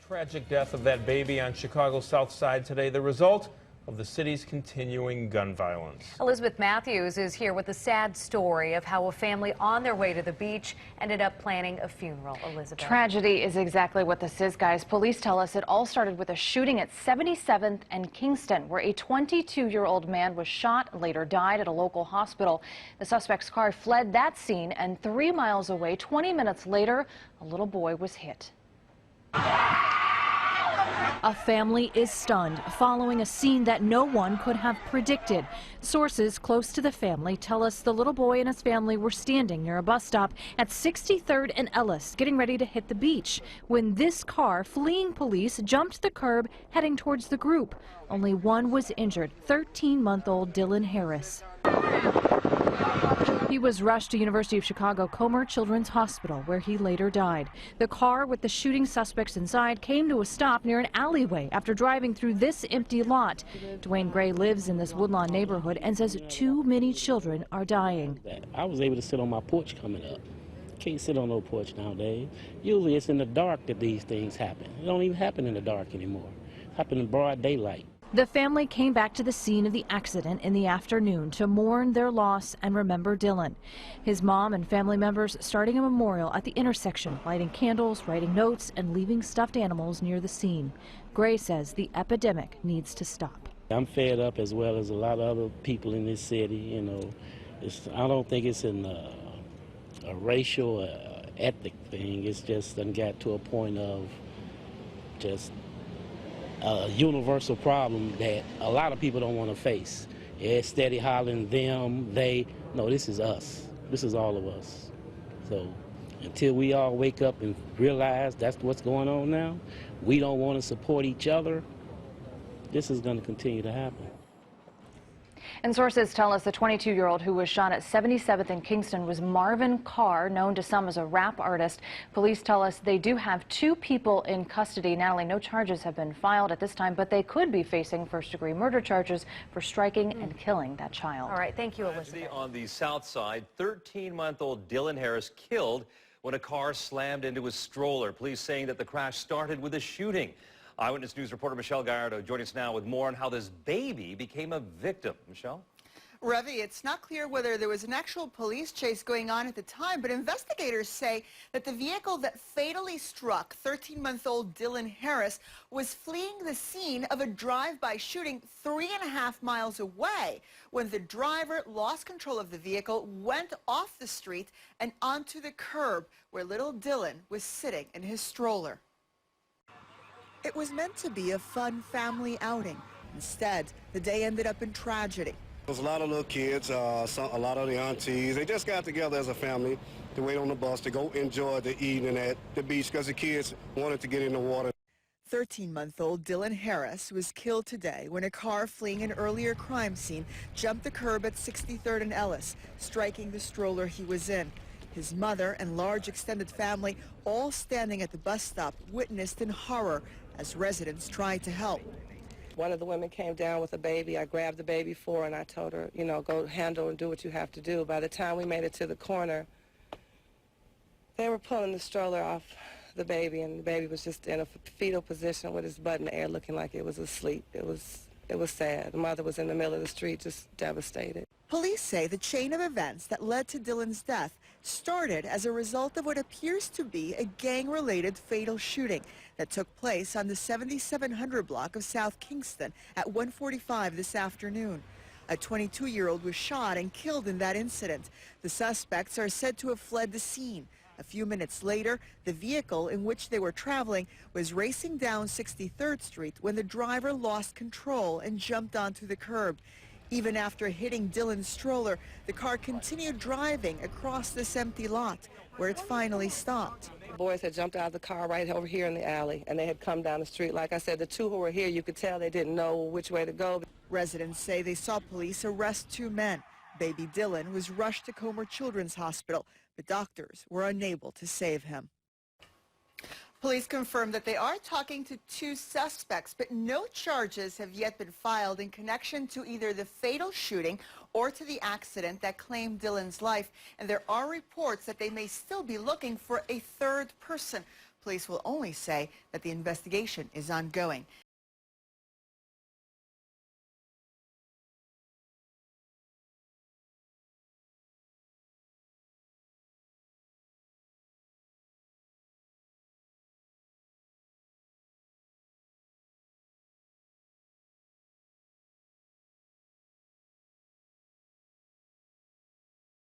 Tragic death of that baby on Chicago's South Side today, the result of the city's continuing gun violence. Elizabeth Matthews is here with a sad story of how a family on their way to the beach ended up planning a funeral. Elizabeth. Tragedy is exactly what this is, guys. Police tell us it all started with a shooting at 77th and Kingston, where a 22-year-old man was shot and later died at a local hospital. The suspect's car fled that scene, and 3 miles away, 20 minutes later, a little boy was hit. A family is stunned following a scene that no one could have predicted. Sources close to the family tell us the little boy and his family were standing near a bus stop at 63rd and Ellis, getting ready to hit the beach, when this car, fleeing police, jumped the curb heading towards the group. Only one was injured, 13-month-old Dillan Harris. He was rushed to University of Chicago Comer Children's Hospital, where he later died. The car with the shooting suspects inside came to a stop near an alleyway after driving through this empty lot. Dwayne Gray lives in this Woodlawn neighborhood and says too many children are dying. I was able to sit on my porch coming up. Can't sit on no porch nowadays. Usually it's in the dark that these things happen. It don't even happen in the dark anymore. It happens in broad daylight. The family came back to the scene of the accident in the afternoon to mourn their loss and remember Dillan. His mom and family members starting a memorial at the intersection, lighting candles, writing notes, and leaving stuffed animals near the scene. Gray says the epidemic needs to stop. I'm fed up, as well as a lot of other people in this city. You know, I don't think it's a racial, ethnic thing. It's just done got to a point of just a universal problem that a lot of people don't want to face. It's steady hollering them, they. No, this is us. This is all of us. So until we all wake up and realize that's what's going on now, we don't want to support each other, this is going to continue to happen. And sources tell us the 22-year-old who was shot at 77th and Kingston was Marvin Carr, known to some as a rap artist. Police tell us they do have 2 people in custody. Natalie, no charges have been filed at this time, but they could be facing first-degree murder charges for striking and killing that child. All right, thank you, Elizabeth. On the south side, 13-month-old Dillan Harris killed when a car slammed into his stroller. Police saying that the crash started with a shooting. Eyewitness News reporter Michelle Gallardo joining us now with more on how this baby became a victim. Michelle? Ravi, it's not clear whether there was an actual police chase going on at the time, but investigators say that the vehicle that fatally struck 13-month-old Dillan Harris was fleeing the scene of a drive-by shooting 3.5 miles away when the driver lost control of the vehicle, went off the street and onto the curb where little Dillan was sitting in his stroller. It was meant to be a fun family outing. Instead, the day ended up in tragedy. There was a lot of little kids, a lot of the aunties. They just got together as a family to wait on the bus to go enjoy the evening at the beach because the kids wanted to get in the water. 13-month-old Dillan Harris was killed today when a car fleeing an earlier crime scene jumped the curb at 63rd and Ellis, striking the stroller he was in. His mother and large extended family, all standing at the bus stop, witnessed in horror as residents tried to help. One of the women came down with a baby. I grabbed the baby for her and I told her, you know, go handle and do what you have to do. By the time we made it to the corner, they were pulling the stroller off the baby, and the baby was just in a fetal position with his butt in the air looking like it was asleep. It was sad. The mother was in the middle of the street just devastated. Police say the chain of events that led to Dillan's death started as a result of what appears to be a gang-related fatal shooting that took place on the 7700 block of South Kingston at 1:45 this afternoon. A 22-year-old was shot and killed in that incident. The suspects are said to have fled the scene. A few minutes later, the vehicle in which they were traveling was racing down 63rd Street when the driver lost control and jumped onto the curb. Even after hitting Dillan's stroller, the car continued driving across this empty lot, where it finally stopped. The boys had jumped out of the car right over here in the alley, and they had come down the street. Like I said, the 2 who were here, you could tell they didn't know which way to go. Residents say they saw police arrest 2 men. Baby Dillan was rushed to Comer Children's Hospital, but doctors were unable to save him. Police confirmed that they are talking to 2 suspects, but no charges have yet been filed in connection to either the fatal shooting or to the accident that claimed Dillan's life. And there are reports that they may still be looking for a 3rd person. Police will only say that the investigation is ongoing.